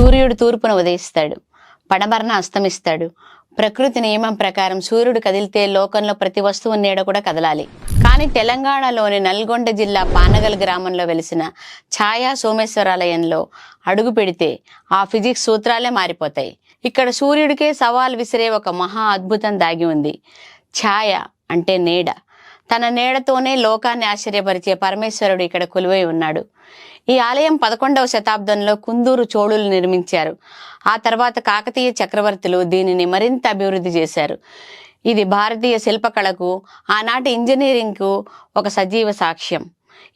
సూర్యుడు తూర్పున ఉదయిస్తాడు, పడమరన అస్తమిస్తాడు. ప్రకృతి నియమం ప్రకారం సూర్యుడు కదిలితే లోకంలో ప్రతి వస్తువు నీడ కూడా కదలాలి. కానీ తెలంగాణలోని నల్గొండ జిల్లా పానగల్ గ్రామంలో వెలిసిన ఛాయా సోమేశ్వరాలయంలో అడుగు పెడితే ఆ ఫిజిక్స్ సూత్రాలే మారిపోతాయి. ఇక్కడ సూర్యుడికే సవాల్ విసిరే ఒక మహా అద్భుతం దాగి ఉంది. ఛాయ అంటే నీడ. తన నీడతోనే లోకాన్ని ఆశ్చర్యపరిచే పరమేశ్వరుడు ఇక్కడ కొలువై ఉన్నాడు. ఈ ఆలయం 11వ శతాబ్దంలో కుందూరు చోళులు నిర్మించారు. ఆ తర్వాత కాకతీయ చక్రవర్తులు దీనిని మరింత అభివృద్ధి చేశారు. ఇది భారతీయ శిల్పకళకు, ఆనాటి ఇంజనీరింగ్కు ఒక సజీవ సాక్ష్యం.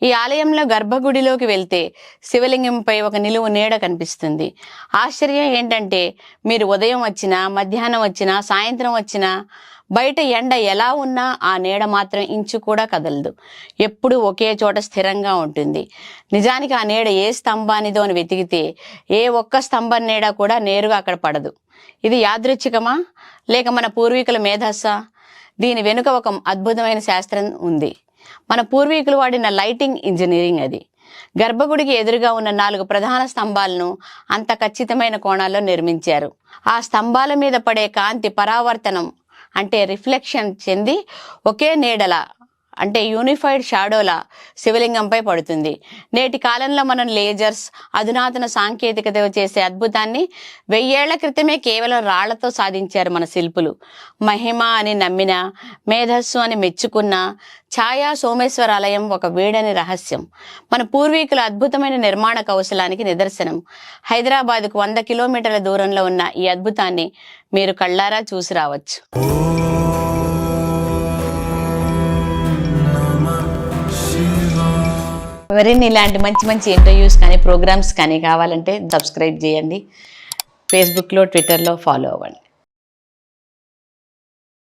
ఈ ఆలయంలో గర్భగుడిలోకి వెళ్తే శివలింగంపై ఒక నిలువు నీడ కనిపిస్తుంది. ఆశ్చర్యం ఏంటంటే మీరు ఉదయం వచ్చినా, మధ్యాహ్నం వచ్చినా, సాయంత్రం వచ్చినా బయట ఎండ ఎలా ఉన్నా ఆ నీడ మాత్రం ఇంచు కూడా కదలదు. ఎప్పుడూ ఒకే చోట స్థిరంగా ఉంటుంది. నిజానికి ఆ నీడ ఏ స్తంభానిదో అని వెతికితే ఏ ఒక్క స్తంభం నీడ కూడా నేరుగా అక్కడ పడదు. ఇది యాదృచ్ఛికమా లేక మన పూర్వీకుల మేధస్సా? దీని వెనుక ఒక అద్భుతమైన శాస్త్రం ఉంది. మన పూర్వీకులు వాడిన లైటింగ్ ఇంజనీరింగ్ అది. గర్భగుడికి ఎదురుగా ఉన్న 4 ప్రధాన స్తంభాలను అంత ఖచ్చితమైన కోణాల్లో నిర్మించారు. ఆ స్తంభాల మీద పడే కాంతి పరావర్తనం అంటే రిఫ్లెక్షన్ చెంది ఒకే నీడల అంటే యూనిఫైడ్ షాడోలా శివలింగంపై పడుతుంది. నేటి కాలంలో మనం లేజర్స్, అధునాతన సాంకేతికత చేసే అద్భుతాన్ని 1000 ఏళ్ల క్రితమే కేవలం రాళ్లతో సాధించారు మన శిల్పులు. మహిమ అని నమ్మిన, మేధస్సు అని మెచ్చుకున్న ఛాయా సోమేశ్వరాలయం ఒక వీడని రహస్యం. మన పూర్వీకుల అద్భుతమైన నిర్మాణ కౌశలానికి నిదర్శనం. హైదరాబాద్కు 100 కిలోమీటర్ల దూరంలో ఉన్న ఈ అద్భుతాన్ని మీరు కళ్ళారా చూసి రావచ్చు. మరిన్ని ఇలాంటి మంచి మంచి ఇంటర్వ్యూస్ కానీ ప్రోగ్రామ్స్ కానీ కావాలంటే సబ్స్క్రైబ్ చేయండి. ఫేస్బుక్లో, ట్విట్టర్లో ఫాలో అవ్వండి.